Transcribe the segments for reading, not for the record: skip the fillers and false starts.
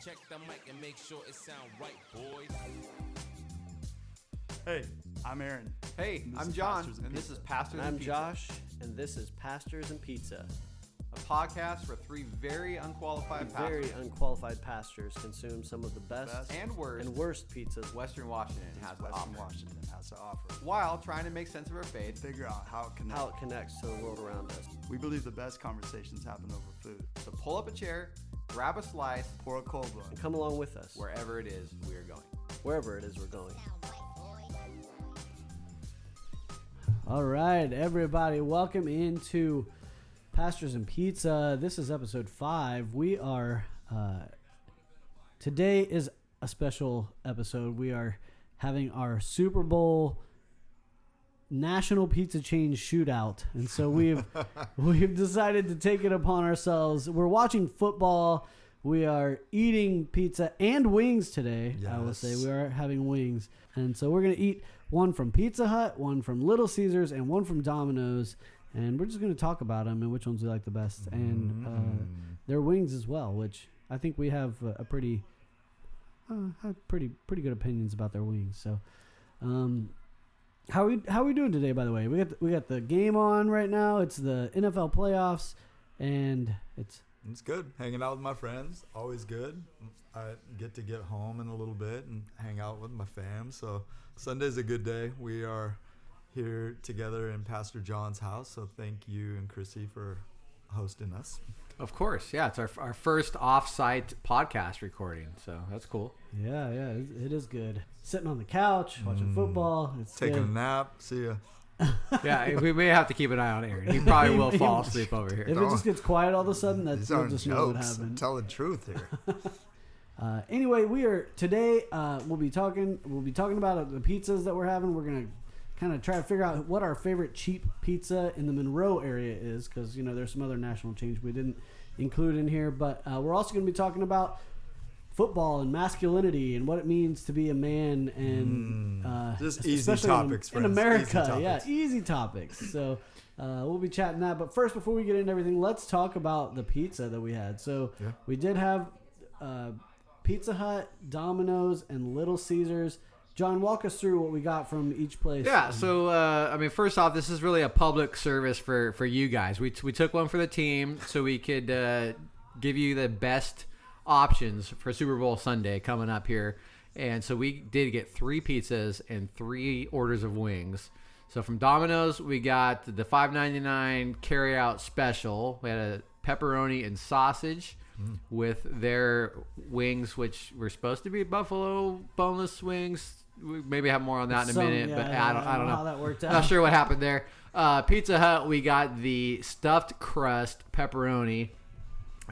Check the mic and make sure it sound right, boys. Hey, I'm Aaron. Hey, I'm John, and this is Pastors and Pizza. I'm Josh, and this is Pastors and Pizza. A podcast for three very unqualified pastors. Very unqualified pastors consume some of the best and worst pizzas Western Washington has to offer. While trying to make sense of our faith. Figure out how it connects to the world around us. We believe the best conversations happen over food. So pull up a chair, grab a slice, pour a cold one, and come along with us. Wherever it is we are going. Wherever it is we're going. All right, everybody, welcome into Pastors and Pizza. This is episode 5. We are, today is a special episode. We are having our Super Bowl national pizza chain shootout. And so we've decided to take it upon ourselves. We're watching football. We are eating pizza and wings today. Yes. I will say we are having wings. And so we're going to eat one from Pizza Hut, one from Little Ceasars, and one from Domino's. And we're just going to talk about them and which ones we like the best. And their wings as well, which I think we have pretty good opinions about their wings. So how are we doing today, by the way? We got the game on right now. It's the NFL playoffs, and it's good. Hanging out with my friends, always good. I get to get home in a little bit and hang out with my fam. So Sunday's a good day. We are here together in Pastor John's house. So thank you and Chrissy for hosting us. Of course. Yeah, it's our first off-site podcast recording. So that's cool. Yeah, it is good. Sitting on the couch, watching football. It's taking good. a nap. See ya. Yeah, we may have to keep an eye on Aaron. He probably will fall asleep over here. If it just gets quiet all of a sudden, that's we'll just know what happened. Tell the truth here. Anyway, we are today. We'll be talking about the pizzas that we're having. We're gonna kind of try to figure out what our favorite cheap pizza in the Monroe area is, because there's some other national chains we didn't include in here. But we're also going to be talking about football and masculinity and what it means to be a man, and just easy topics in America. Easy topics. So we'll be chatting that. But first, before we get into everything, let's talk about the pizza that we had. So we did have Pizza Hut, Domino's, and Little Ceasars. John, walk us through what we got from each place. Yeah, so, first off, this is really a public service for you guys. We took one for the team so we could give you the best options for Super Bowl Sunday coming up here. And so we did get 3 pizzas and 3 orders of wings. So from Domino's, we got the $5.99 carry-out special. We had a pepperoni and sausage with their wings, which were supposed to be buffalo boneless wings. We maybe have more on that in a minute, but I don't know how that worked out. Not sure what happened there. Pizza Hut, we got the stuffed crust pepperoni,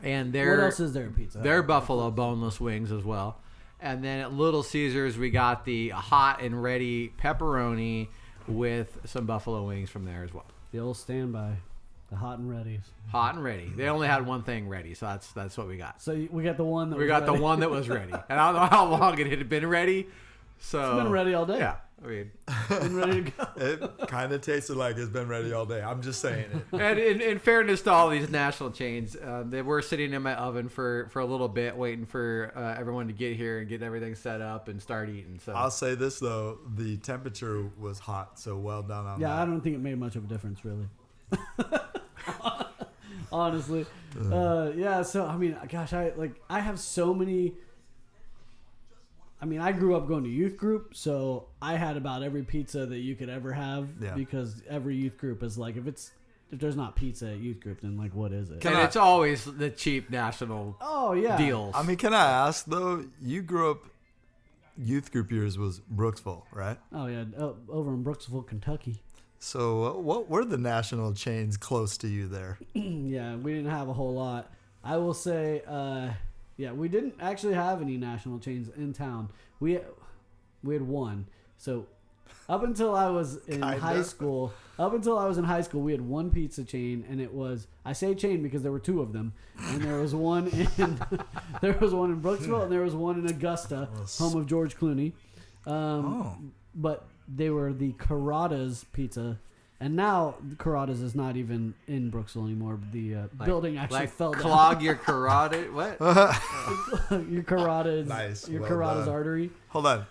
and what else is there at Pizza Hut? Their buffalo boneless wings as well. And then at Little Ceasars, we got the hot and ready pepperoni with some buffalo wings from there as well. The old standby, the hot and ready. Hot and ready. They only had one thing ready, so that's what we got. So we got the one that the one that was ready, and I don't know how long it had been ready. So it's been ready all day. Yeah, I mean, been ready to go. It kind of tasted like it's been ready all day. I'm just saying it. And in fairness to all these national chains, they were sitting in my oven for a little bit, waiting for everyone to get here and get everything set up and start eating. So I'll say this though, the temperature was hot, so well done on that. Yeah, I don't think it made much of a difference, really. Honestly, yeah. So I mean, gosh, I have so many. I mean, I grew up going to youth group, so I had about every pizza that you could ever have, because every youth group is like, if there's not pizza at youth group, then like, what is it? And it's always the cheap national deals. I mean, can I ask though, you grew up, youth group years was Brooksville, right? Oh yeah, over in Brooksville, Kentucky. So what were the national chains close to you there? Yeah, we didn't have a whole lot. I will say, we didn't actually have any national chains in town. We had one. So up until I was in high school, we had one pizza chain, and it was, I say chain because there were 2 of them, and there was one in Brooksville, and there was one in Augusta, home of George Clooney. But they were the Carrada's pizza, And now Carrada's is not even in Brooksville anymore. The building actually fell down. Clog your carotid. What? Your carotid. Nice. Your Well carotid done. artery. Hold on.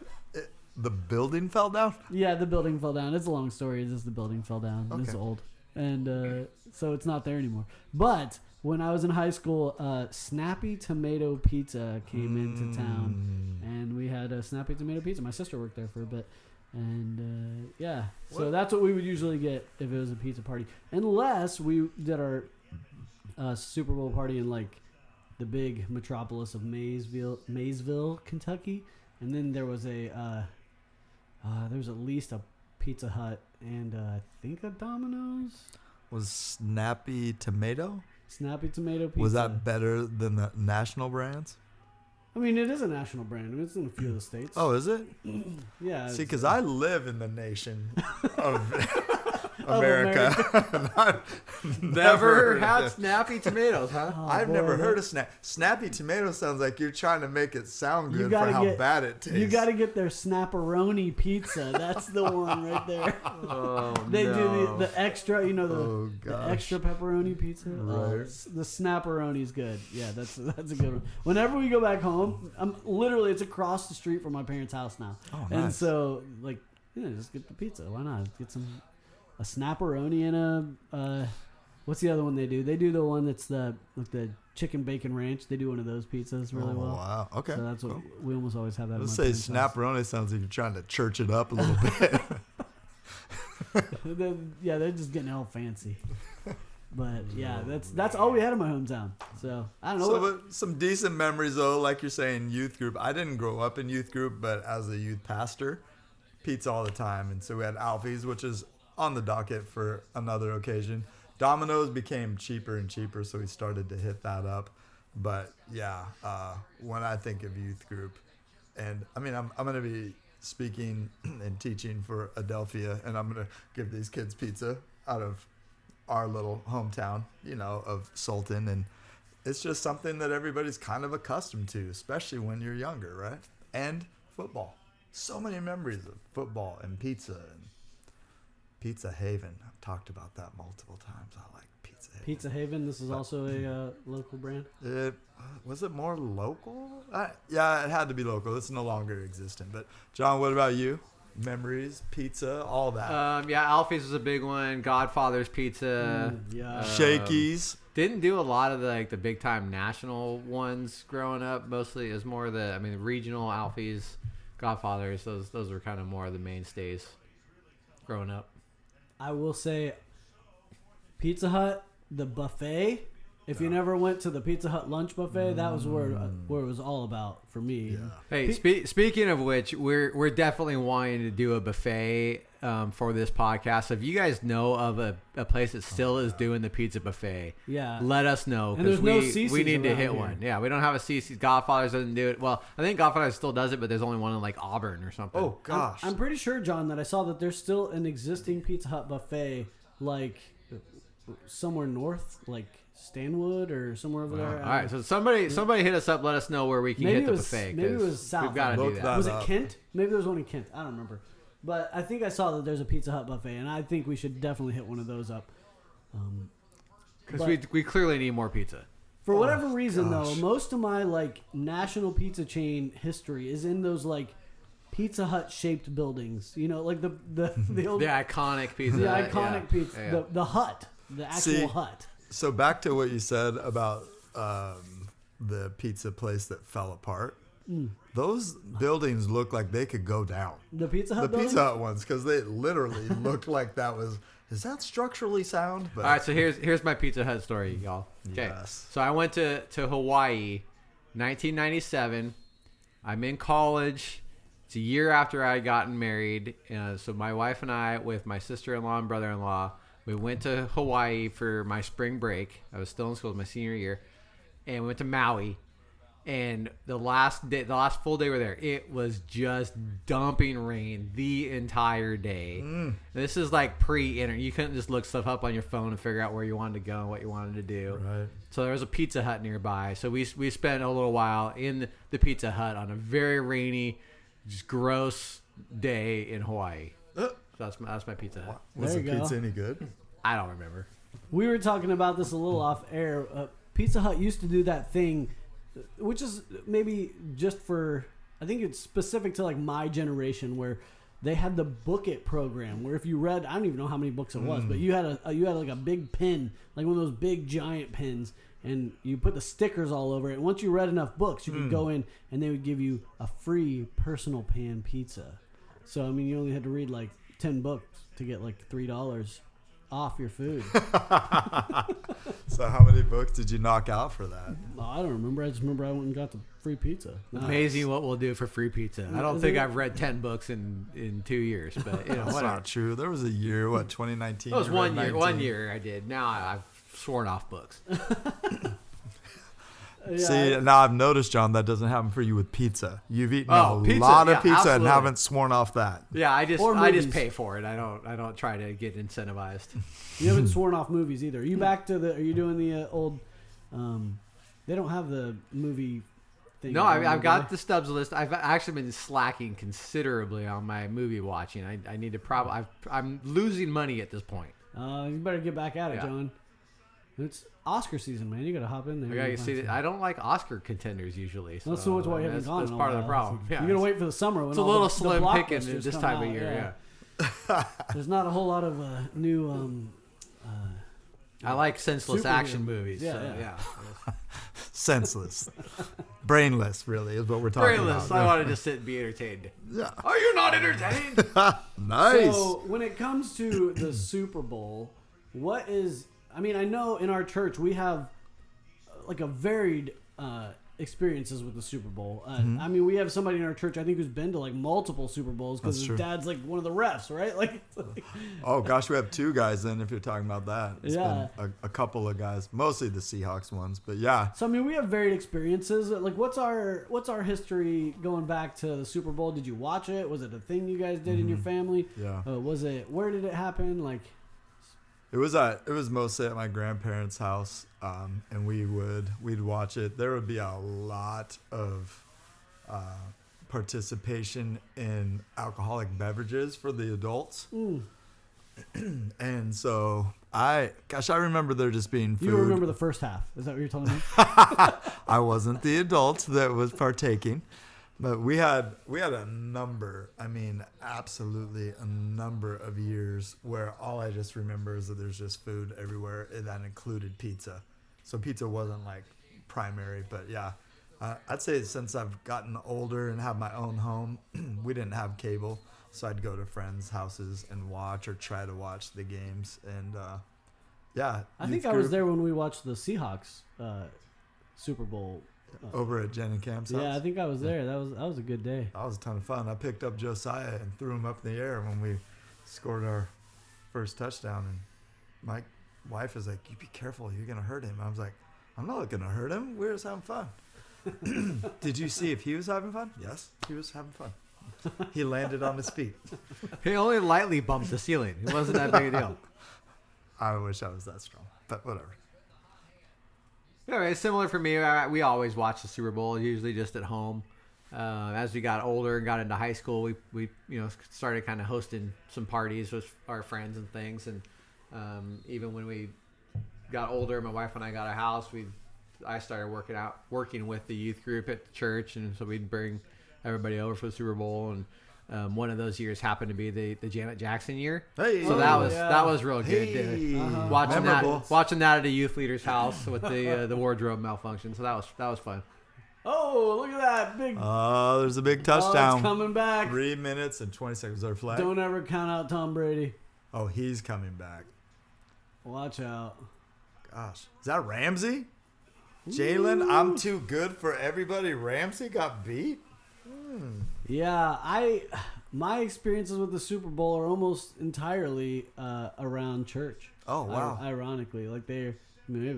The building fell down? Yeah, the building fell down. It's a long story. It's just the building fell down. It's Okay. old. And so it's not there anymore. But when I was in high school, Snappy Tomato Pizza came into town. And we had a Snappy Tomato Pizza. My sister worked there for a bit. And yeah, so that's what we would usually get if it was a pizza party. Unless we did our Super Bowl party in like the big metropolis of Maysville, Kentucky. And then there was there was at least a Pizza Hut and I think a Domino's. Was Snappy Tomato? Snappy Tomato Pizza. Was that better than the national brands? I mean, it is a national brand. I mean, it's in a few of the states. Oh, is it? Yeah. See, it's- because I live in the nation of America. And I've Never had heard snappy tomatoes, huh? Oh, I've boy, never that- heard of Snappy Tomato. Sounds like you're trying to make it sound You good for gotta how get- bad it tastes. You got to get their Snapperoni Pizza. That's the one right there. Oh, They do the extra, the, Oh, the gosh. extra pepperoni pizza. Right. The Snapperoni's good. Yeah, that's a good one. Whenever we go back home, it's across the street from my parents' house now. Oh, And nice. so, just get the pizza. Why not? Get a Snapperoni and a what's the other one they do? They do the one that's the chicken bacon ranch. They do one of those pizzas really well. Wow. Okay. So that's what Cool. we almost always have that. Let's at say my parents' house. Snapperoni sounds like you're trying to church it up a little bit. They're just getting all fancy. But yeah, that's all we had in my hometown. So I don't know. So, but some decent memories though, like you're saying, youth group. I didn't grow up in youth group, but as a youth pastor, pizza all the time, and so we had Alfie's, which is on the docket for another occasion. Domino's became cheaper and cheaper, so we started to hit that up. But yeah, when I think of youth group, and I mean, I'm going to be speaking and teaching for Adelphia, and I'm going to give these kids pizza out of our little hometown, of Sultan, and it's just something that everybody's kind of accustomed to, especially when you're younger, right? And football. So many memories of football and pizza and Pizza Haven. I've talked about that multiple times. I like Pizza Haven. Pizza Haven. This is also a local brand. Was it more local? Yeah, it had to be local. It's no longer existent. But John, what about you? Memories, pizza, all that. Yeah, Alfie's was a big one. Godfather's Pizza. Yeah. Shakies. Didn't do a lot of the big time national ones growing up. Mostly it was more the regional Alfie's, Godfather's. Those were kind of more the mainstays growing up. I will say, Pizza Hut, the buffet. If you never went to the Pizza Hut lunch buffet, that was where it was all about for me. Yeah. Hey, speaking of which, we're definitely wanting to do a buffet for this podcast. So if you guys know of a place that still is doing the pizza buffet, Yeah. let us know And there's because no Ceasars we need to around hit here. one. Yeah, we don't have a Ceasars. Godfather's doesn't do it. Well, I think Godfather's still does it, but there's only one in like Auburn or something. Oh gosh. I'm pretty sure, John, that I saw that there's still an existing Pizza Hut buffet, like somewhere north, like Stanwood or somewhere over there. All right, so somebody hit us up. Let us know where we can Maybe hit the it was- buffet. maybe it 'cause was south. We've got to do Look that. that Was it up. Kent? Maybe there was one in Kent. I don't remember. But I think I saw that there's a Pizza Hut buffet, and I think we should definitely hit one of those up. Because but- we clearly need more pizza. For whatever reason, gosh. though, most of my national pizza chain history is in those Pizza Hut shaped buildings. Like the old The iconic pizza. the iconic yeah. pizza, Yeah. the hut, the actual See, hut. So back to what you said about the pizza place that fell apart. Those buildings look like they could go down. The Pizza Hut The building? Pizza Hut ones, because they literally looked like that was. Is that structurally sound? But All right, so here's my Pizza Hut story, y'all. Okay, Yes. so I went to Hawaii, 1997. I'm in college. It's a year after I had gotten married. So my wife and I, with my sister-in-law and brother-in-law, we went to Hawaii for my spring break. I was still in school, my senior year, and we went to Maui. And the last full day we were there, it was just dumping rain the entire day. This is like pre-internet. You couldn't just look stuff up on your phone and figure out where you wanted to go and what you wanted to do. Right. So there was a Pizza Hut nearby. So we spent a little while in the Pizza Hut on a very rainy, just gross day in Hawaii. So that's my Pizza Hut. Was There the you go. pizza any good? I don't remember. We were talking about this a little off air. Pizza Hut used to do that thing, which is maybe just for, I think it's specific to like my generation, where they had the Book It program, where if you read, I don't even know how many books it was, but you had like a big pen, like one of those big giant pens, and you put the stickers all over it. And once you read enough books, you could go in and they would give you a free personal pan pizza. So I mean, you only had to read like 10 books to get like $3 off your food. So how many books did you knock out for that? I don't remember. I just remember I went and got the free pizza. Amazing what we'll do for free pizza. I don't Is think it- I've read 10 books in 2 years, but you know, That's whatever. not true. There was a year, 2019? It was you read 1 year. 19. 1 year I did. Now I've sworn off books. See, now I've noticed, John, that doesn't happen for you with pizza. You've eaten Oh, a pizza, lot of yeah, pizza absolutely. and haven't sworn off that. Yeah, I just Or movies. pay for it. I don't try to get incentivized. You haven't sworn off movies either. Are you back to the? Are you doing the old? They don't have the movie thing. No, anymore, I've do got they? the stubs list. I've actually been slacking considerably on my movie watching. I need to I'm losing money at this point. You better get back at it, Yeah. John. It's Oscar season, man. You got to hop in there. I gotta and see find that. I don't like Oscar contenders usually. some. That's why you haven't that's, gone. that's in a part of the while. problem. Yeah, You're gonna wait for the summer when It's a all little the slim picking blockbusters this come time of out, year. Yeah. There's not a whole lot of new. I like senseless Superhero action movies. movies. Yeah, so, yeah. yeah. Senseless. Brainless, really, is what we're talking Brainless. about. I want to just sit and be entertained. Yeah. Are you not entertained? Nice. So when it comes to the Super Bowl, what is? I mean, I know in our church we have like a varied experiences with the Super Bowl. I mean, we have somebody in our church I think who's been to like multiple Super Bowls because That's his true. dad's like one of the refs, right? Like, Oh, gosh, we have two guys then if you're talking about that. It's Yeah. been a couple of guys, mostly the Seahawks ones, but yeah. so I mean, we have varied experiences. Like, what's our history going back to the Super Bowl? Did you watch it? Was it a thing you guys did in your family? Yeah. Was it? Where did it happen? Like, It was mostly at my grandparents' house, and we'd watch it. There would be a lot of participation in alcoholic beverages for the adults, and so I remember there just being food. you remember the first half? Is that what you're telling me? I wasn't the adult that was partaking, but we had a number. I mean, absolutely a number of years where all I just remember is that there's just food everywhere, and that included pizza. So pizza wasn't like primary, but yeah, I'd say since I've gotten older and have my own home, we didn't have cable, so I'd go to friends' houses and watch or try to watch the games, and yeah. I think youth I was group there when we watched the Seahawks Super Bowl. over at Jen and Cam's house. Yeah, I think I was there. That was a good day. That was a ton of fun. I picked up Josiah and threw him up in the air when we scored our first touchdown. And my wife is like, "You be careful, you're gonna hurt him." I was like, "I'm not gonna hurt him. We're just having fun." Did you see if he was having fun? Yes, he was having fun. He landed on his feet. He only lightly bumped the ceiling. It wasn't that big a deal. I wish I was that strong, but whatever. Yeah, it's similar for me. We always watch the Super Bowl, usually just at home. As we got older and got into high school, we started kind of hosting some parties with our friends and things. And even when we got older, my wife and I got a house, I started working with the youth group at the church, and so we'd bring everybody over for the Super Bowl. And one of those years happened to be the Janet Jackson year. Hey, So that was real good. Hey, Watching memorable. watching that at a youth leader's house with the wardrobe malfunction. So that was fun. Oh, look at that big! Oh, there's a big Oh, it's touchdown. coming back. 3 minutes and 20 seconds. Is there a flag? Don't ever count out Tom Brady. Oh, he's coming back. Watch out. Gosh, is that Ramsey? Jalen, I'm too good for everybody. Ramsey got beat. Yeah, my experiences with the Super Bowl are almost entirely around church. Oh, wow. Ironically, like maybe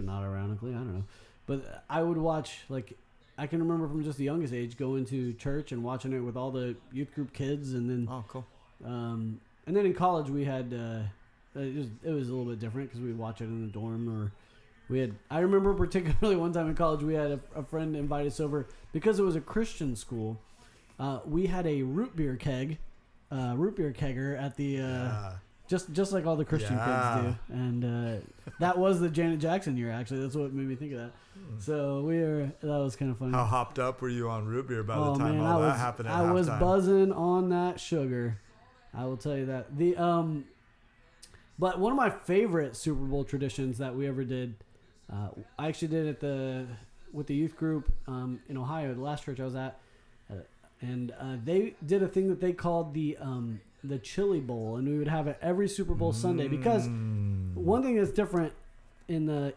not ironically, I don't know, but I would watch, like, I can remember from just the youngest age going to church and watching it with all the youth group kids, and then Oh, cool. and then in college we had it was a little bit different because we'd watch it in the dorm, or I remember particularly one time in college we had a friend invite us over because it was a Christian school. We had a root beer keg root beer kegger at the just like all the Christian kids do, and that was the Janet Jackson year. Actually, that's what made me think of that. So that was kind of funny. How hopped up were you on root beer by Oh the time man, all that happened? At I was halftime? buzzing on that sugar. I will tell you that. But one of my favorite Super Bowl traditions that we ever did, I actually did it with the youth group in Ohio, the last church I was at, and they did a thing that they called the Chili Bowl, and we would have it every Super Bowl Sunday, because one thing that's different in the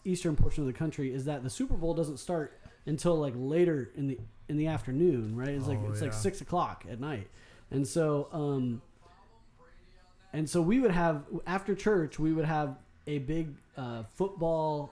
eastern portion of the country is that the Super Bowl doesn't start until like later in the afternoon, right? It's like 6:00 at night, and so we would have, after church, we would have a big football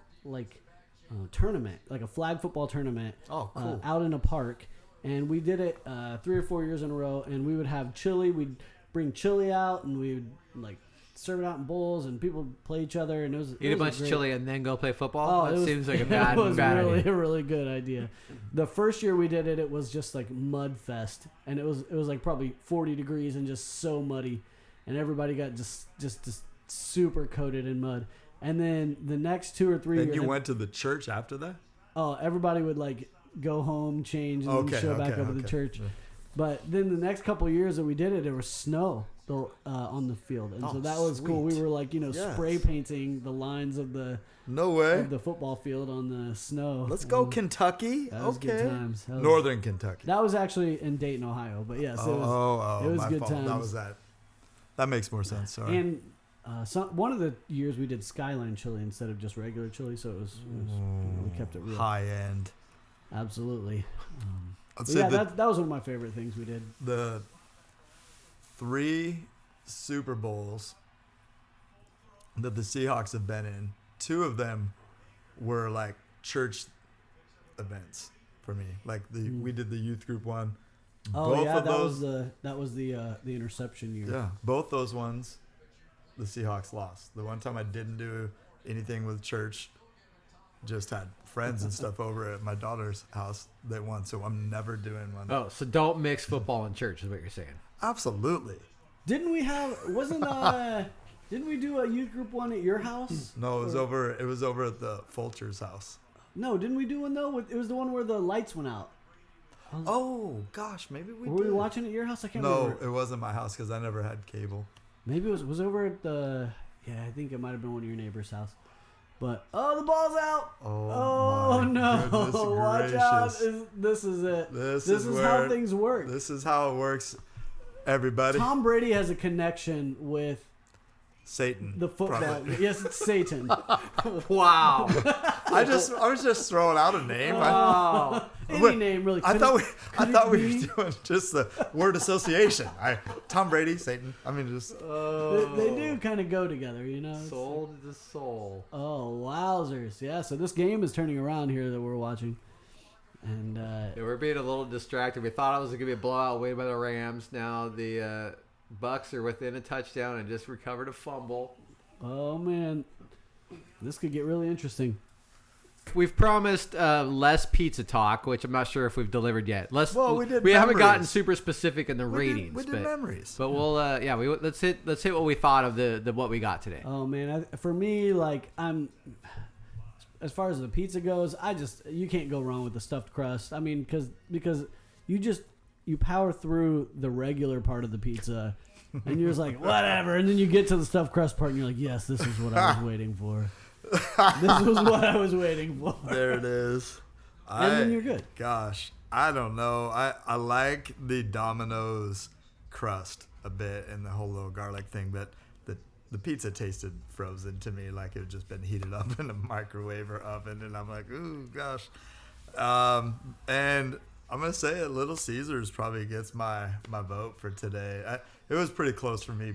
tournament, like a flag football tournament. Oh, cool. Out in a park. And we did it 3 or 4 years in a row, and we would have chili. We'd bring chili out, and we would serve it out in bowls, and people would play each other. And Eat a bunch of chili and then go play football? That seems like a bad really, idea. a really good idea. The first year we did it, it was just like mud fest, and it was like probably 40 degrees and just so muddy, and everybody got just super coated in mud. And then the next 2 or 3 years, Then you went to the church after that? Oh, everybody would go home, change, and then show back up to the church. Yeah. But then the next couple of years that we did it, there was snow on the field, and so that was cool. We were spray painting the lines of the of the football field on the snow. Let's go Kentucky. That was good times. Northern Kentucky. That was actually in Dayton, Ohio. But yes, it was good fault. times. That was that. That makes more sense. Sorry. And one of the years we did Skyline chili instead of just regular chili, so it was we kept it real high end. Absolutely. That was one of my favorite things we did. The 3 Super Bowls that the Seahawks have been in, 2 of them were like church events for me. Like we did the youth group one. That was the interception year. Yeah, both those ones, the Seahawks lost. The one time I didn't do anything with church, just had friends and stuff over at my daughter's house. They won, so I'm never doing one. Oh, so don't mix football and church is what you're saying. Absolutely. Didn't we do a youth group one at your house? No, it was over at the Fulcher's house. No, didn't we do one though? It was the one where the lights went out. Oh gosh, maybe we were did. we watching at your house? I can't remember. No, it wasn't my house because I never had cable. Maybe it was over at the. Yeah, I think it might have been one of your neighbor's house. But the ball's out! Oh no! Watch out! This is it. This is how things work. This is how it works. Everybody. Tom Brady has a connection with Satan. The football. Probably. Yes, it's Satan. Wow. I was just throwing out a name. Any name really. I thought we were doing just the word association. Tom Brady, Satan. I mean, just they do kind of go together, you know. Soul to soul. Oh, wowzers! Yeah. So this game is turning around here that we're watching, and we're being a little distracted. We thought it was going to be a blowout win by the Rams. Now the Bucks are within a touchdown and just recovered a fumble. Oh man, this could get really interesting. We've promised less pizza talk, which I'm not sure if we've delivered yet. We haven't gotten super specific in the ratings. We did memories. But we'll let's hit what we thought of the what we got today. Oh man, for me, I'm as far as the pizza goes, you can't go wrong with the stuffed crust. I mean, because you power through the regular part of the pizza, and you're just like whatever, and then you get to the stuffed crust part, and you're like, yes, this is what I was waiting for. This was what I was waiting for. There it is. And then you're good. Gosh, I don't know. I like the Domino's crust a bit and the whole little garlic thing, but the pizza tasted frozen to me, like it had just been heated up in a microwave or oven, and I'm like, ooh, gosh. And I'm gonna say it. Little Ceasars probably gets my vote for today. It was pretty close for me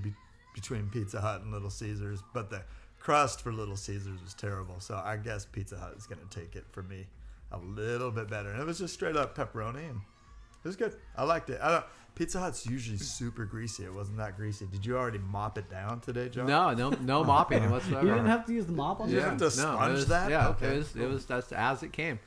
between Pizza Hut and Little Ceasars, but the crust for Little Ceasars was terrible, so I guess Pizza Hut is gonna take it for me a little bit better. And it was just straight up pepperoni, and it was good. I liked it. Pizza Hut's usually super greasy. It wasn't that greasy. Did you already mop it down today, John? No mopping whatsoever. You didn't have to use the mop on You have to sponge that? Yeah, okay. it was that's as it came.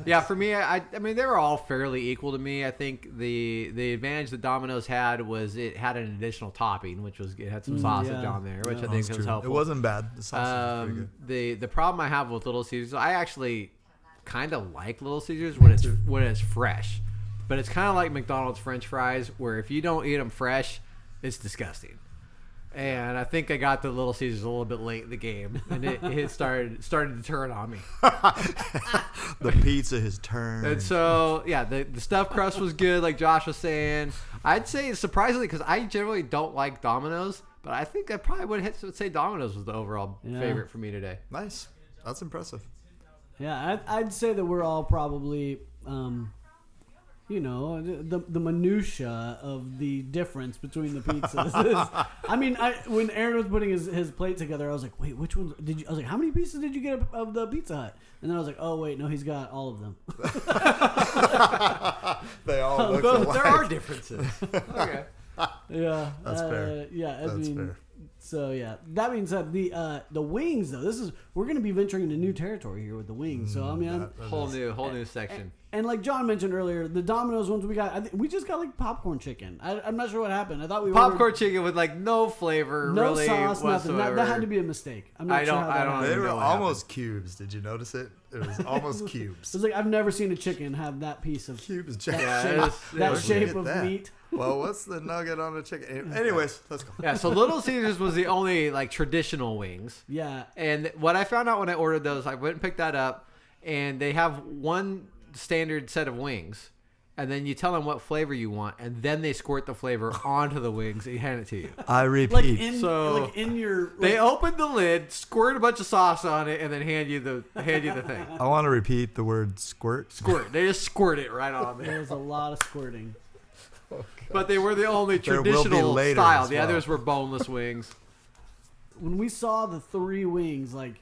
Yeah, for me, I mean, they were all fairly equal to me. I think the advantage that Domino's had was it had an additional topping, which was it had some sausage yeah. on there, which I That's think was true. helpful. It wasn't bad. The sausage was pretty good. The problem I have with Little Caesars, I actually kind of like Little Caesars when it's fresh, but it's kind of like McDonald's French fries, where if you don't eat them fresh, it's disgusting. And I think I got the Little Caesars a little bit late in the game, and it started to turn on me. The pizza has turned. And so, yeah, the stuffed crust was good, like Josh was saying. I'd say surprisingly, because I generally don't like Domino's, but I think I probably would say Domino's was the overall favorite for me today. Nice. That's impressive. Yeah, I'd say that we're all probably, the minutia of the difference between the pizzas. I mean, when Aaron was putting his plate together, I was like, wait, which ones did you? I was like, how many pieces did you get of the Pizza Hut? And then I was like, oh wait, no, he's got all of them. They all look But alike. there are differences. Okay. Yeah, That's fair. Yeah, That's fair. So yeah, that being said, the wings though, we're going to be venturing into new territory here with the wings. So I mean, Whole new section. and like John mentioned earlier, the Domino's ones we got, I think we just got like popcorn chicken. I'm not sure what happened. I thought we Popcorn ordered chicken with like no flavor, no really sauce, nothing. whatsoever. That had to be a mistake. I'm not sure how that happened. They even were know what almost cubes. Did you notice it? It was almost cubes. It's like I've never seen a chicken have that piece of Cubes. that Yeah, shape, it was- that it was- shape Look of at that. meat. Well, what's the nugget on a chicken? Anyways, let's go. Yeah, so Little Caesars was the only like traditional wings. Yeah, And what I found out when I ordered those, I went and picked that up, and they have one standard set of wings, and then you tell them what flavor you want, and then they squirt the flavor onto the wings and hand it to you. I repeat. like in your They open the lid, squirt a bunch of sauce on it, and then hand you the thing. I want to repeat the word squirt. Squirt. They just squirt it right on there. there's a lot of squirting. But they were the only There will be traditional later style. as The well. others were boneless wings. When we saw the 3 wings like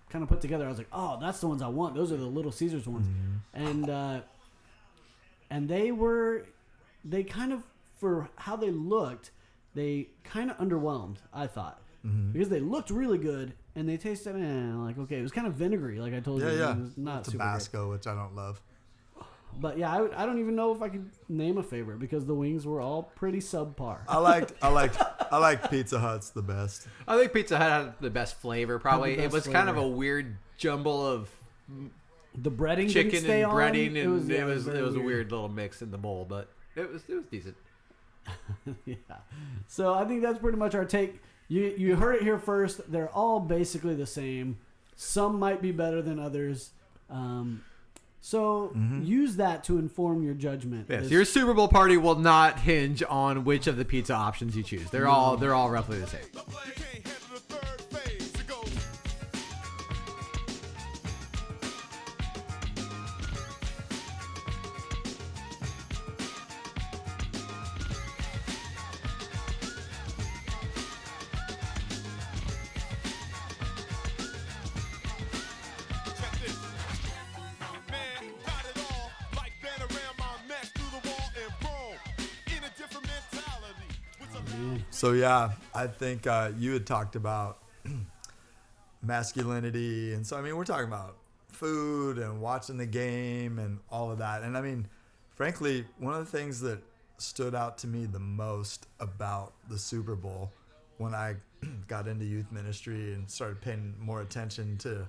kind of put together, I was like, oh, that's the ones I want. Those are the Little Caesars ones. And they kind of, for how they looked, they kind of underwhelmed, I thought. Because they looked really good and they tasted like, okay, it was kind of vinegary, like I told you. Yeah. It was not super great. Tabasco, which I don't love. But yeah, I don't even know if I could name a favorite because the wings were all pretty subpar. I like Pizza Hut's the best. I think Pizza Hut had the best flavor, probably. Had the It best was kind of flavor. a weird jumble of The breading chicken didn't and stay on. breading, and yeah, it was very a weird little mix in the bowl, but it was decent. Yeah. So I think that's pretty much our take. You heard it here first. They're all basically the same. Some might be better than others. So use that to inform your judgment. Yes, This- your Super Bowl party will not hinge on which of the pizza options you choose. They're all roughly the same. You can't handle the third phase. It goes. Check this. Man, got it all like been around my neck through the wall and boom. In a different mentality. With a So yeah, I think you had talked about masculinity, and so I mean we're talking about food and watching the game and all of that. And I mean, frankly, one of the things that stood out to me the most about the Super Bowl when I got into youth ministry and started paying more attention to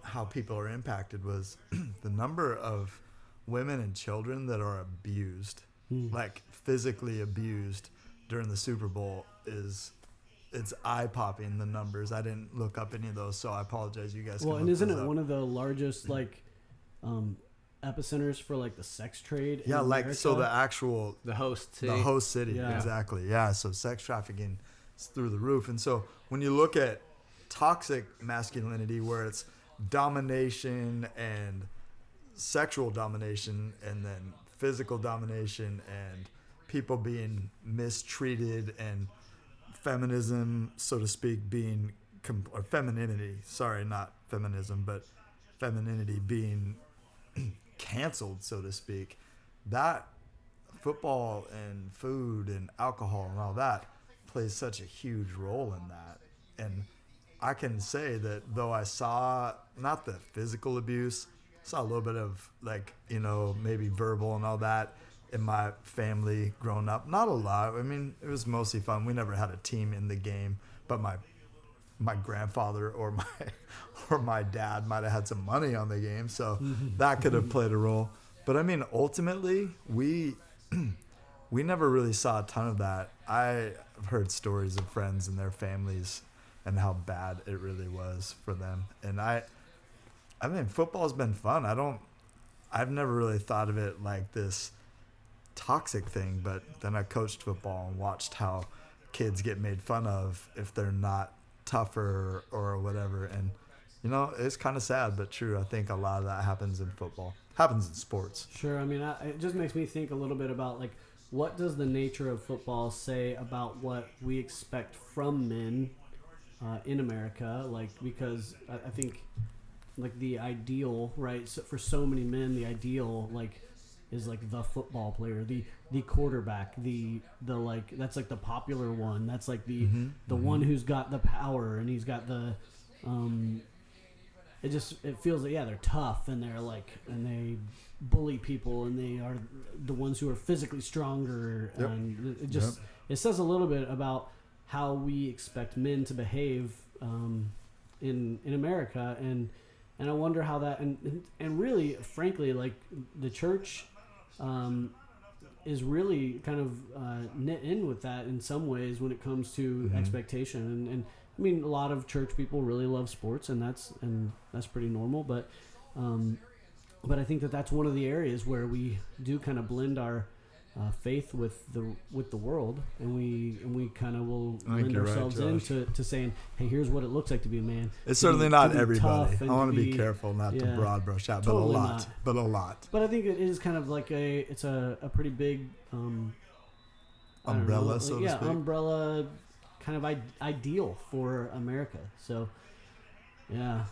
how people are impacted was the number of women and children that are abused, like physically abused during the Super Bowl it's eye-popping, the numbers. I didn't look up any of those, so I apologize. You guys can Well, and look isn't those it up. one of the largest epicenters for like the sex trade? Yeah, in like America? so the actual The host city. the host city, Yeah. exactly. Yeah, so sex trafficking is through the roof. And so when you look at toxic masculinity, where it's domination and sexual domination and then physical domination and people being mistreated and feminism, so to speak, being or femininity, sorry, not feminism, but femininity being canceled, so to speak, that football and food and alcohol and all that plays such a huge role in that. And I can say that though I saw not the physical abuse, saw a little bit of like, maybe verbal and all that in my family growing up. Not a lot. I mean, it was mostly fun. We never had a team in the game, but my grandfather or my dad might have had some money on the game, so that could have played a role. But I mean, ultimately, we never really saw a ton of that. I've heard stories of friends and their families and how bad it really was for them. And I mean, football's been fun. I've never really thought of it like this toxic thing, but then I coached football and watched how kids get made fun of if they're not tougher or whatever. And, it's kind of sad, but true. I think a lot of that happens in football, happens in sports. Sure. I mean, it just makes me think a little bit about, like, what does the nature of football say about what we expect from men in America? Like, because I think, like, the ideal, right, so for so many men, the ideal, like, is like the football player, the quarterback, the like, that's like the popular one. That's like the one who's got the power and he's got the it feels like, yeah, they're tough and they're like, and they bully people and they are the ones who are physically stronger. Yep. And it just it says a little bit about how we expect men to behave in America, and I wonder how that and really, frankly, like, the church is really kind of knit in with that in some ways when it comes to expectation. And I mean, a lot of church people really love sports, and that's pretty normal. But I think that's one of the areas where we do kind of blend our faith with the world, and we kind of will lend ourselves into saying, hey, here's what it looks like to be a man. It's certainly not everybody. I want to be careful not to broad brush out, totally but a lot. But I think it is kind of like it's a pretty big umbrella, so to speak. Umbrella kind of ideal for America. So, yeah.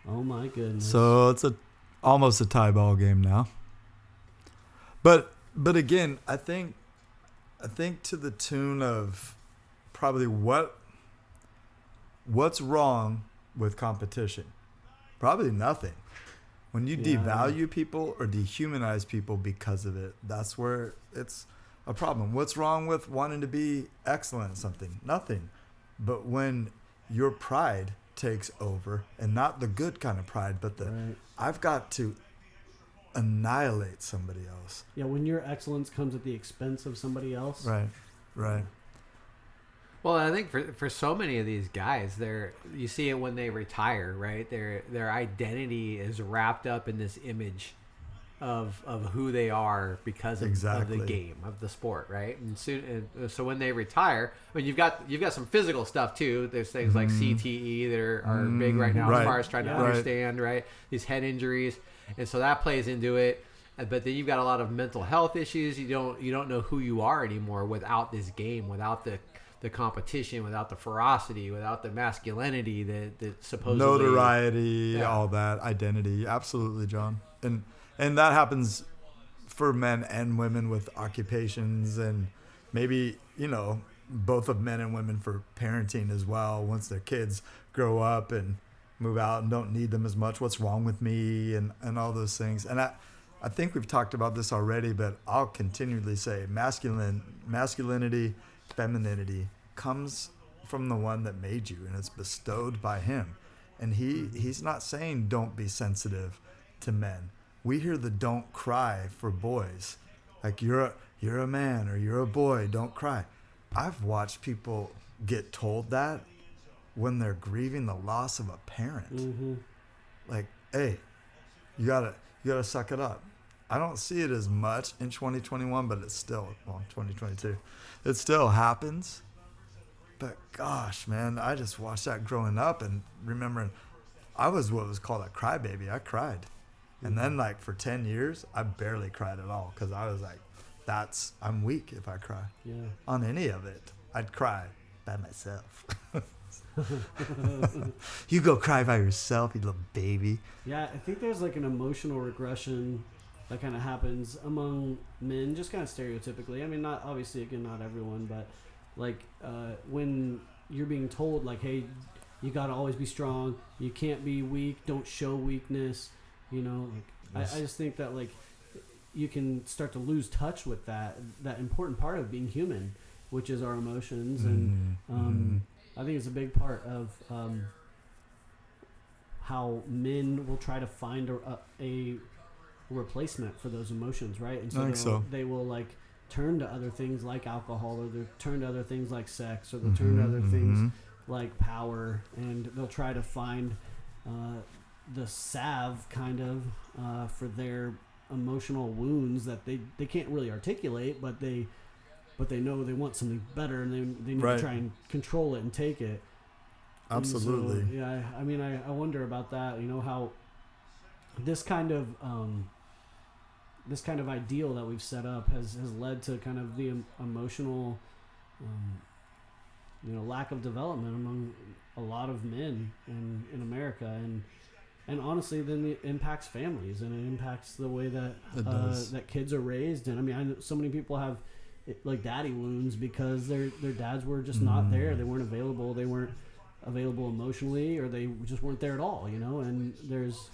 Oh my goodness. So it's almost a tie ball game now. But again, I think to the tune of probably what's wrong with competition? Probably nothing. When you devalue people or dehumanize people because of it, that's where it's a problem. What's wrong with wanting to be excellent at something? Nothing. But when your pride takes over, and not the good kind of pride, but I've got to annihilate somebody else. Yeah, when your excellence comes at the expense of somebody else. Right. Well, I think for so many of these guys, you see it when they retire, right? Their identity is wrapped up in this image of who they are because of the game, of the sport, right? And so when they retire, I mean, you've got some physical stuff too. There's things like CTE that are big right now as far as trying to understand, right? These head injuries. And so that plays into it. But then you've got a lot of mental health issues. You don't know who you are anymore without this game, without the competition, without the ferocity, without the masculinity that supposedly notoriety, all that identity. Absolutely, John. And that happens for men and women with occupations, and maybe, both of men and women for parenting as well. Once their kids grow up and move out and don't need them as much, what's wrong with me, and all those things. And I think we've talked about this already, but I'll continually say masculinity, femininity comes from the one that made you, and it's bestowed by him. And he's not saying don't be sensitive to men. We hear the don't cry for boys. Like, you're a man or you're a boy, don't cry. I've watched people get told that when they're grieving the loss of a parent. Like, hey, you gotta suck it up. I don't see it as much in 2021, but it's still, 2022. It still happens. But gosh, man, I just watched that growing up and remembering I was what was called a crybaby. I cried. And then, like, for 10 years, I barely cried at all because I was like, I'm weak if I cry. Yeah. On any of it, I'd cry by myself. You go cry by yourself, you little baby. Yeah, I think there's like an emotional regression that kind of happens among men, just kind of stereotypically. I mean, not obviously, again, not everyone, but like when you're being told, like, hey, you got to always be strong, you can't be weak, don't show weakness. You know, like I just think that like you can start to lose touch with that important part of being human, which is our emotions, and I think it's a big part of how men will try to find a replacement for those emotions, right? And I think so. they will like turn to other things like alcohol, or they'll turn to other things like sex, or they'll turn to other things like power, and they'll try to find the salve kind of for their emotional wounds that they can't really articulate, but they know they want something better, and they need to try and control it and take it. Absolutely. And so, yeah, I mean, I wonder about that. You know, how this kind of ideal that we've set up has led to kind of the emotional, lack of development among a lot of men in America, and honestly, then it impacts families, and it impacts the way that that kids are raised. And I mean, I know so many people have like daddy wounds because their dads were just not there. They weren't available. They weren't available emotionally, or they just weren't there at all. You know, and there's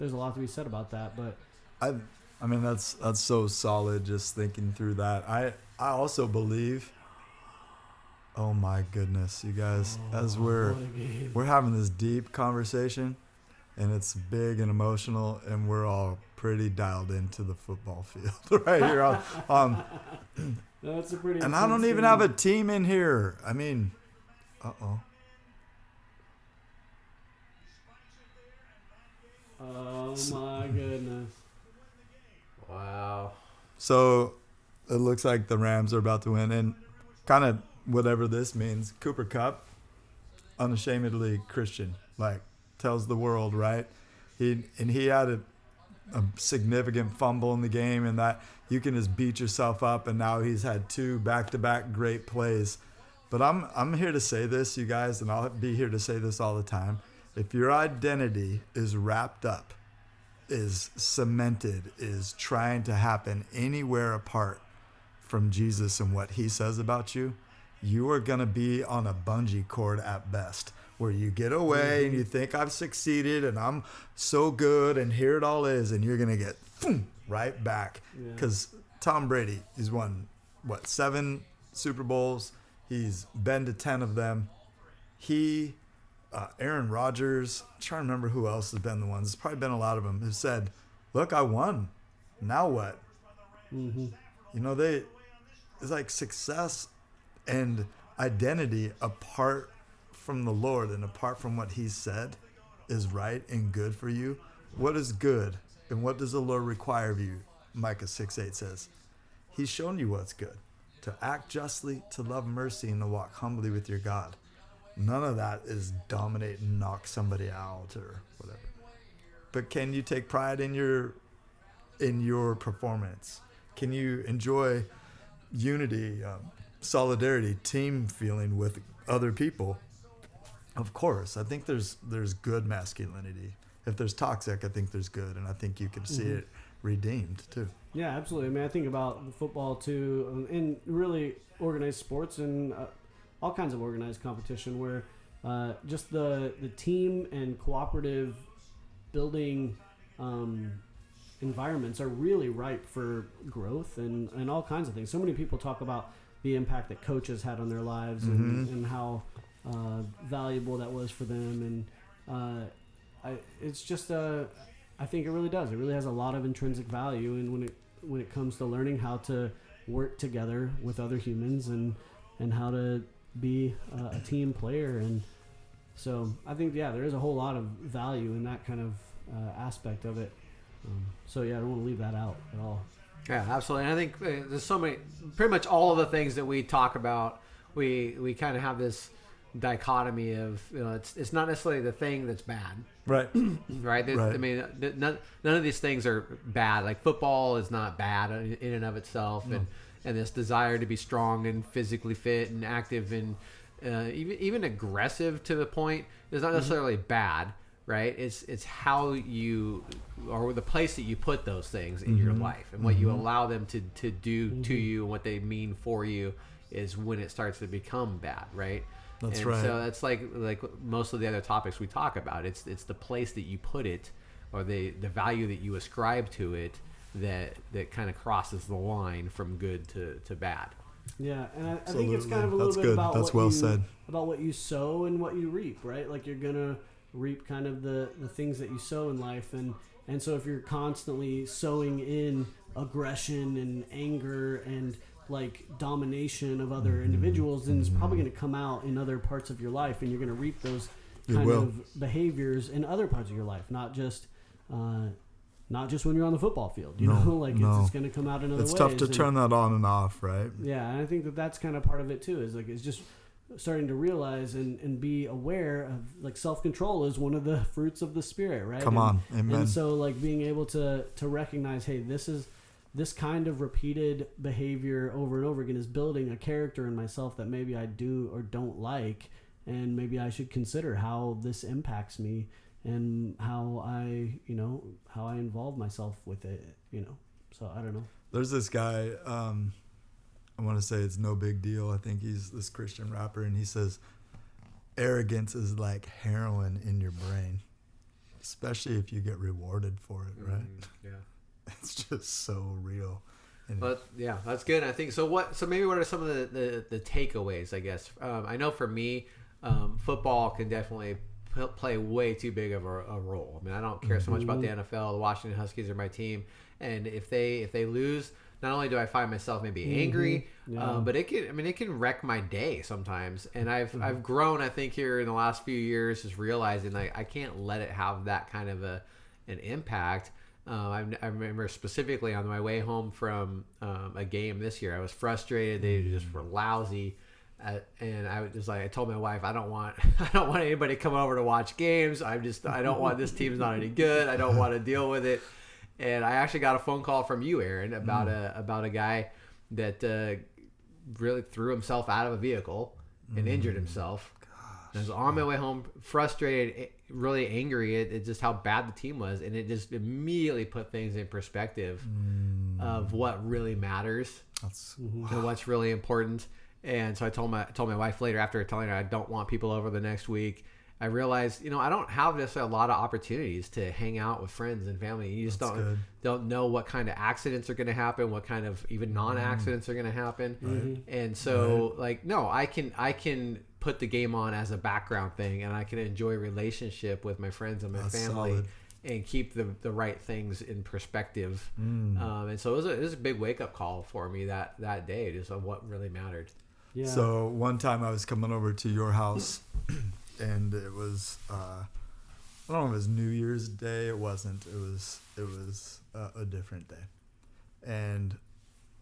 a lot to be said about that. But I mean, that's so solid. Just thinking through that, I also believe. Oh my goodness, you guys! As we're having this deep conversation, and it's big and emotional, and we're all pretty dialed into the football field right here. That's a pretty. And I don't even have a team in here. I mean, Oh my goodness! Wow. So it looks like the Rams are about to win, and kind of whatever this means. Cooper Kupp, unashamedly Christian, like tells the world, right? He had a significant fumble in the game, and that you can just beat yourself up. And now he's had 2 back-to-back great plays. But I'm here to say this, you guys, and I'll be here to say this all the time. If your identity is wrapped up, is cemented, is trying to happen anywhere apart from Jesus and what he says about you, you are going to be on a bungee cord at best, where you get away and you think I've succeeded and I'm so good and here it all is, and you're going to get right back. Because Tom Brady, he's won, 7 Super Bowls? He's been to 10 of them. Aaron Rodgers, I'm trying to remember who else has been the ones. There's probably been a lot of them who said, look, I won. Now what? You know, it's like success and identity apart from the Lord and apart from what he said is right and good for you. What is good and what does the Lord require of you? Micah 6:8 says, he's shown you what's good, to act justly, to love mercy, and to walk humbly with your God. None of that is dominate and knock somebody out or whatever. But can you take pride in your performance? Can you enjoy unity, solidarity, team feeling with other people? Of course. I think there's good masculinity. If there's toxic, I think there's good, and I think you can see it redeemed too. Yeah, absolutely. I mean, I think about football too, and really organized sports and all kinds of organized competition where just the team and cooperative building environments are really ripe for growth and all kinds of things. So many people talk about the impact that coaches had on their lives and how valuable that was for them. And it's just I think it really does. It really has a lot of intrinsic value, and when it comes to learning how to work together with other humans and how to be a team player. And so I think, there is a whole lot of value in that kind of aspect of it. So I don't want to leave that out at all. Yeah, absolutely. And I think there's so many, pretty much all of the things that we talk about, we kind of have this dichotomy of, it's not necessarily the thing that's bad. Right. Right. I mean, none of these things are bad. Like football is not bad in and of itself. No. And this desire to be strong and physically fit and active and even aggressive to the point is not necessarily bad. Right. It's how you, or the place that you put those things in your life and what you allow them to do to you and what they mean for you is when it starts to become bad. Right. That's and right. So that's like most of the other topics we talk about. It's the place that you put it or the value that you ascribe to it that kind of crosses the line from good to bad. Yeah, and I think it's kind of a That's little bit good. about That's what well you, said. about what you sow and what you reap, right? Like you're gonna reap kind of the things that you sow in life, and so if you're constantly sowing in aggression and anger and like domination of other individuals, then it's probably going to come out in other parts of your life, and you're going to reap those kind of behaviors in other parts of your life, not just when you're on the football field. You know, like it's going to come out in other ways. It's tough to turn that on and off, right? Yeah, and I think that's kind of part of it too. Is like it's just starting to realize and be aware of like self-control is one of the fruits of the spirit, right? Come on, amen. And so like being able to recognize, hey, this kind of repeated behavior over and over again is building a character in myself that maybe I do or don't like, and maybe I should consider how this impacts me and how I involve myself with it, So I don't know. There's this guy, I want to say it's No Big Deal. I think he's this Christian rapper, and he says, arrogance is like heroin in your brain, especially if you get rewarded for it, right? Yeah. It's just so real. And But yeah, that's good. I think so. Maybe what are some of the takeaways? I guess I know for me, football can definitely play way too big of a role. I mean, I don't care so much about the NFL. The Washington Huskies are my team, and if they lose, not only do I find myself maybe angry, but it can wreck my day sometimes. And I've grown, I think, here in the last few years, just realizing like I can't let it have that kind of an impact. I remember specifically on my way home from a game this year, I was frustrated. They just were lousy. And I was just like, I told my wife, I don't want anybody to come over to watch games. I don't want, this team's not any good. I don't want to deal with it. And I actually got a phone call from you, Aaron, about a guy that really threw himself out of a vehicle and injured himself. And I was on my way home, frustrated, really angry at just how bad the team was, and it just immediately put things in perspective of what really matters and what's really important. And so I told my wife later, after telling her I don't want people over the next week, I realized, I don't have necessarily a lot of opportunities to hang out with friends and family. You just don't know what kind of accidents are going to happen, what kind of even non-accidents are going to happen. And so I can put the game on as a background thing, and I can enjoy relationship with my friends and my family. Solid. And keep the right things in perspective. And so it was a big wake-up call for me that day, just on what really mattered. Yeah. So one time I was coming over to your house, and it was I don't know if it was New Year's Day. It wasn't. It was a different day, and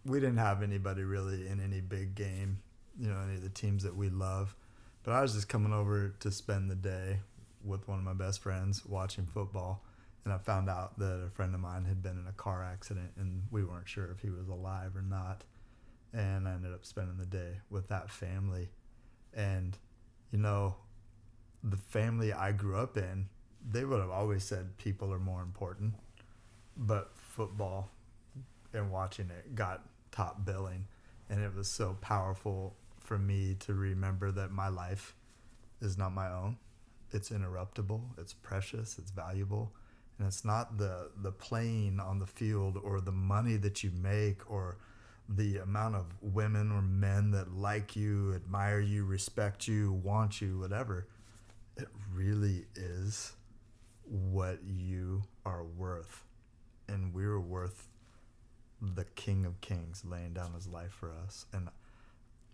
we didn't have anybody really in any big game, any of the teams that we love. But I was just coming over to spend the day with one of my best friends watching football, and I found out that a friend of mine had been in a car accident, and we weren't sure if he was alive or not. And I ended up spending the day with that family. And, the family I grew up in, they would have always said people are more important. But football and watching it got top billing. And it was so powerful for me to remember that my life is not my own. It's interruptible. It's precious. It's valuable. And it's not the playing on the field or the money that you make or the amount of women or men that like you, admire you, respect you, want you, whatever. It really is what you are worth. And we're worth the King of Kings laying down his life for us. And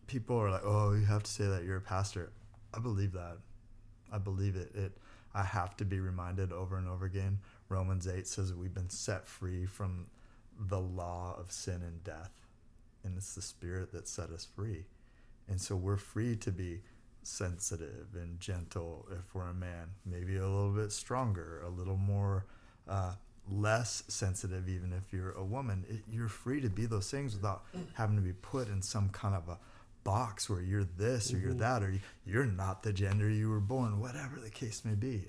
people are like, oh, you have to say that you're a pastor. I believe that. I believe it. I have to be reminded over and over again. Romans 8 says we've been set free from the law of sin and death. And it's the Spirit that set us free. And so we're free to be sensitive and gentle if we're a man, maybe a little bit stronger, a little more less sensitive even if you're a woman. You're free to be those things without having to be put in some kind of a box where you're this or you're that, or you're not the gender you were born, whatever the case may be.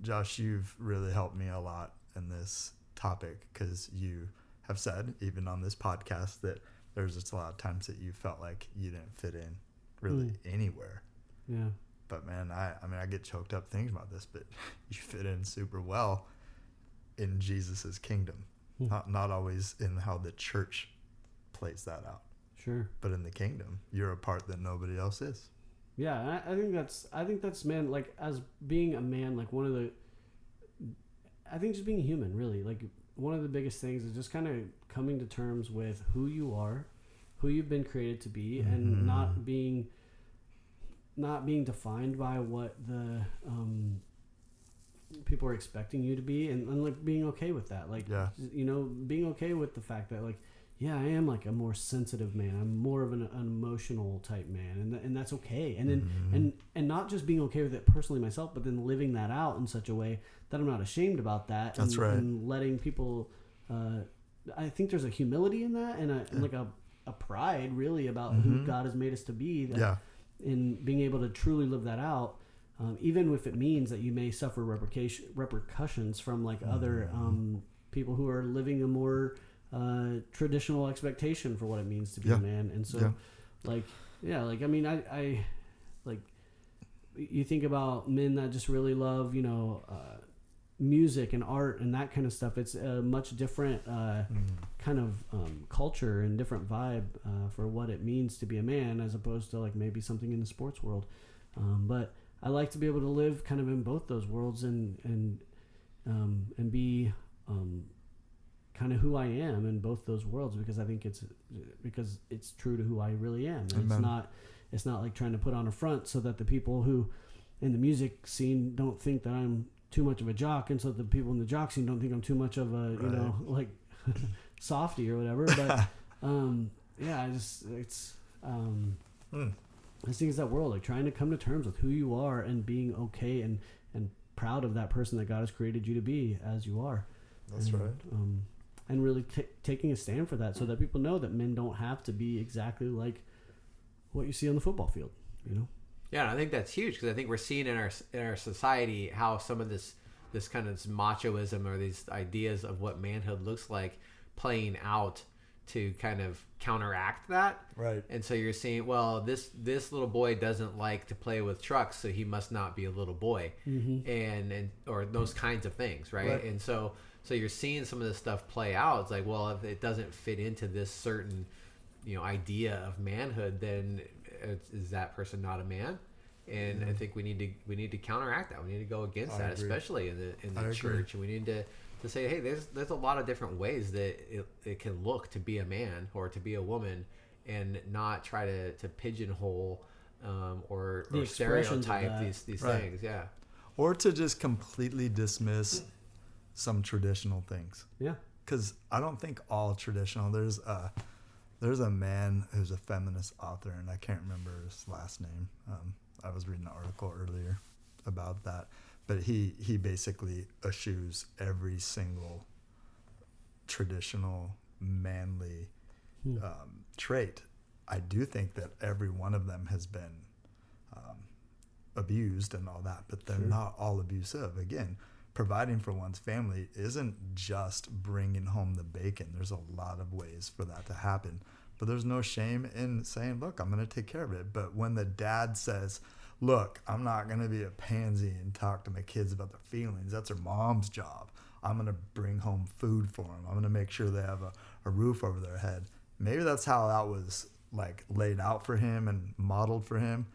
Josh, you've really helped me a lot in this topic, because you have said, even on this podcast, that there's just a lot of times that you felt like you didn't fit in really anywhere. Yeah. But man, I get choked up thinking about this, but you fit in super well. in Jesus's kingdom, not always in how the church plays that out. Sure. But in the kingdom, you're a part that nobody else is. Yeah, I think that's man, like, as being a man, like I think just being human, really, like one of the biggest things is just kind of coming to terms with who you are, who you've been created to be, and not being defined by what the people are expecting you to be, and like being okay with that, like, you know, being okay with the fact that, like, yeah, I am like a more sensitive man. I'm more of an emotional type man, and that's okay. And then and not just being okay with it personally myself, but then living that out in such a way that I'm not ashamed about that. That's right. And letting people, I think there's a humility in that, and like a pride really about who God has made us to be. That, in being able to truly live that out, even if it means that you may suffer repercussions from like other people who are living a more traditional expectation for what it means to be a man. And so like I mean, I like, you think about men that just really love, you know, music and art and that kind of stuff. It's a much different kind of culture and different vibe for what it means to be a man, as opposed to like maybe something in the sports world. But I like to be able to live kind of in both those worlds and be kind of who I am in both those worlds, because I think it's true to who I really am. And it's not like trying to put on a front so that the people who in the music scene don't think that I'm too much of a jock, and so the people in the jock scene don't think I'm too much of a, you know, like softy or whatever. But I just think it's that world, like trying to come to terms with who you are and being okay and proud of that person that God has created you to be as you are. That's right. And really taking a stand for that, so that people know that men don't have to be exactly like what you see on the football field, you know? Yeah, and I think that's huge, because I think we're seeing in our society how some of this kind of machoism or these ideas of what manhood looks like playing out to kind of counteract that. Right. And so you're seeing, well, this little boy doesn't like to play with trucks, so he must not be a little boy, and or those kinds of things, right? And so you're seeing some of this stuff play out. It's like, well, if it doesn't fit into this certain, you know, idea of manhood, then is that person not a man? And I think we need to counteract that. We need to go against that, especially in the church. And we need to say, hey, there's a lot of different ways that it can look to be a man or to be a woman, and not try to pigeonhole or stereotype these things. Yeah. Or to just completely dismiss some traditional things. Yeah. Because I don't think all traditional. There's a man who's a feminist author, and I can't remember his last name. I was reading an article earlier about that, but he basically eschews every single traditional manly trait. I do think that every one of them has been abused and all that, but they're not all abusive. Again, providing for one's family isn't just bringing home the bacon. There's a lot of ways for that to happen. But there's no shame in saying, look, I'm going to take care of it. But when the dad says, look, I'm not going to be a pansy and talk to my kids about their feelings. That's their mom's job. I'm going to bring home food for them. I'm going to make sure they have a roof over their head. Maybe that's how that was like laid out for him and modeled for him.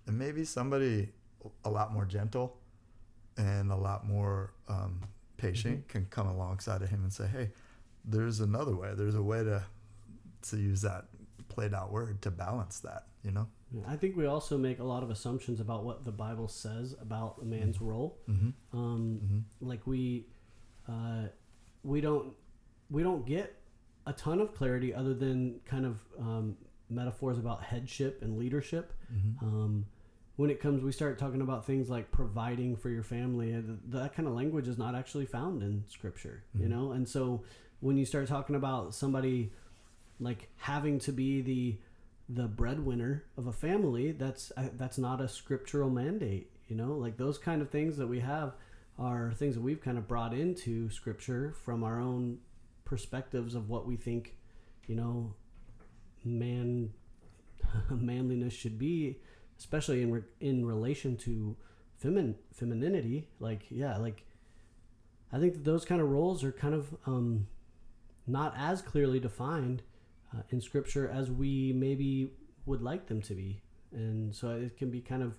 And maybe somebody a lot more gentle and a lot more patient can come alongside of him and say, hey, there's another way. There's a way to use that played out word to balance that, you know? I think we also make a lot of assumptions about what the Bible says about a man's role. Like we don't get a ton of clarity other than kind of metaphors about headship and leadership. When it comes, we start talking about things like providing for your family. That kind of language is not actually found in Scripture, you know? And so when you start talking about somebody like having to be the breadwinner of a family, that's not a scriptural mandate, you know? Like those kind of things that we have are things that we've kind of brought into Scripture from our own perspectives of what we think, you know, manliness should be, especially in relation to femininity. Like, yeah, like I think that those kind of roles are kind of not as clearly defined in Scripture as we maybe would like them to be, and so it can be kind of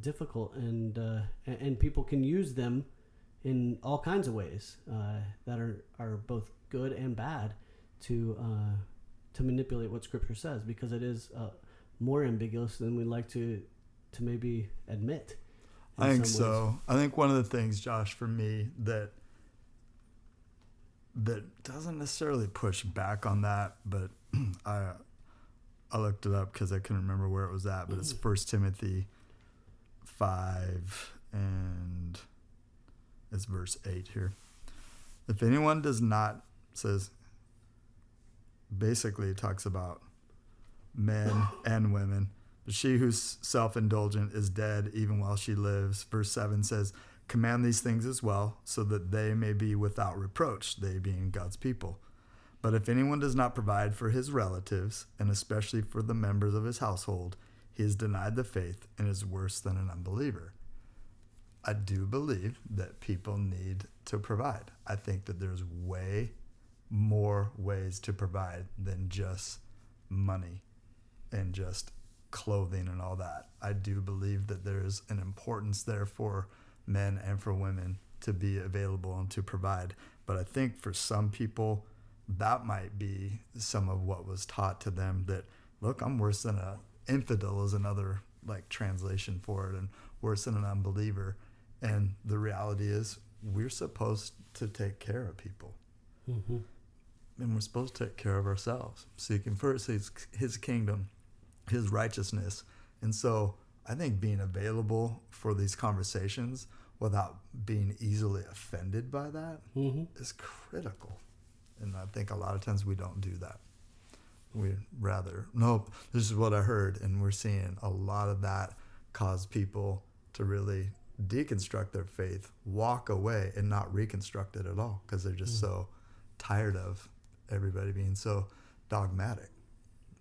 difficult, and people can use them in all kinds of ways that are both good and bad to manipulate what Scripture says, because it is more ambiguous than we like to maybe admit. I think so. I think one of the things, Josh, for me that doesn't necessarily push back on that, but I looked it up because I couldn't remember where it was at, but it's 1 Timothy 5 and it's verse 8 here. If anyone does not, says, basically it talks about men and women. But she who's self-indulgent is dead even while she lives. Verse 7 says, command these things as well, so that they may be without reproach, they being God's people. But if anyone does not provide for his relatives, and especially for the members of his household, he has denied the faith and is worse than an unbeliever. I do believe that people need to provide. I think that there's way more ways to provide than just money and just clothing and all that. I do believe that there's an importance there for men and for women to be available and to provide. But I think for some people, that might be some of what was taught to them, that, look, I'm worse than an infidel is another like translation for it, and worse than an unbeliever. And the reality is we're supposed to take care of people. Mm-hmm. And we're supposed to take care of ourselves, seeking first his kingdom, his righteousness. And so I think being available for these conversations without being easily offended by that is critical. And I think a lot of times we don't do that. We rather, nope, this is what I heard. And we're seeing a lot of that cause people to really deconstruct their faith, walk away, and not reconstruct it at all, because they're just so tired of everybody being so dogmatic.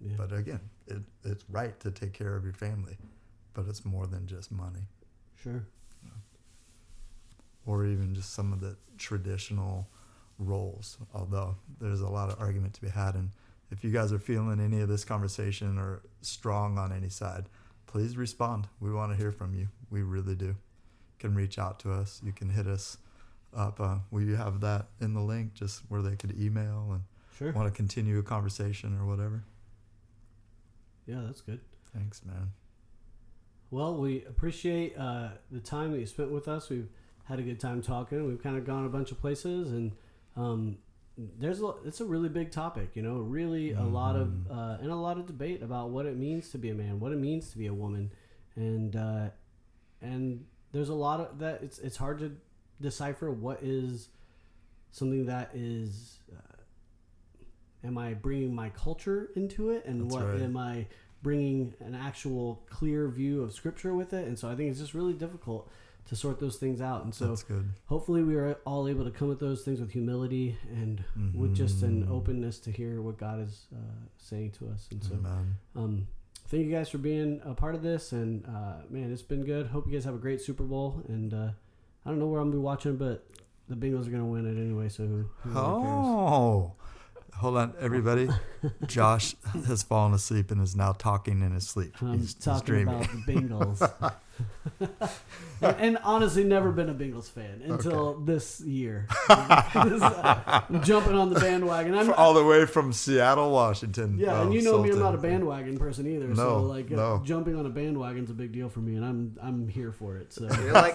Yeah. But again, it's right to take care of your family, but it's more than just money. Sure. You know? Or even just some of the traditional roles, although there's a lot of argument to be had. And if you guys are feeling any of this conversation or strong on any side, please respond. We want to hear from you. We really do. You can reach out to us. You can hit us up. We have that in the link, just where they could email and want to continue a conversation or whatever. Yeah, that's good. Thanks, man. Well, we appreciate the time that you spent with us. We've had a good time talking. We've kind of gone a bunch of places, and it's a really big topic, really a lot of debate about what it means to be a man, what it means to be a woman, and there's a lot of that. It's hard to decipher what is something that is. Am I bringing my culture into it, and am I bringing an actual clear view of Scripture with it? And so I think it's just really difficult to sort those things out. And so hopefully we are all able to come at those things with humility and with just an openness to hear what God is saying to us. And so thank you guys for being a part of this. And man, it's been good. Hope you guys have a great Super Bowl. And I don't know where I'm going to be watching, but the Bengals are going to win it anyway. So who really cares? Hold on, everybody. Josh has fallen asleep and is now talking in his sleep. He's talking about the Bengals. and honestly, never been a Bengals fan until this year. I'm jumping on the bandwagon. I'm all the way from Seattle, Washington. Yeah, and you know me, I'm not a bandwagon person either. Jumping on a bandwagon's a big deal for me, and I'm here for it. So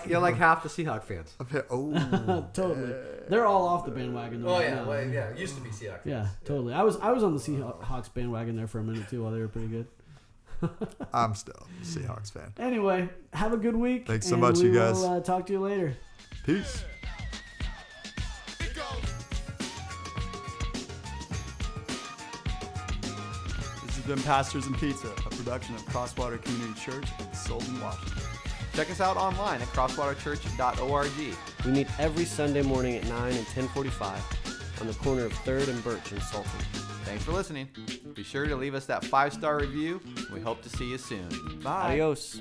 you're like half the Seahawks fans. Totally. They're all off the bandwagon. Now. It used to be Seahawks. Yeah, totally. I was on the Seahawks bandwagon there for a minute too, while they were pretty good. I'm still a Seahawks fan. Anyway, have a good week. Thanks so much, you guys. We'll talk to you later. Peace. This has been Pastors and Pizza, a production of Crosswater Community Church in Sultan, Washington. Check us out online at crosswaterchurch.org. We meet every Sunday morning at 9 and 10:45 on the corner of 3rd and Birch in Sultan. Thanks for listening. Be sure to leave us that 5-star review. We hope to see you soon. Bye. Adios.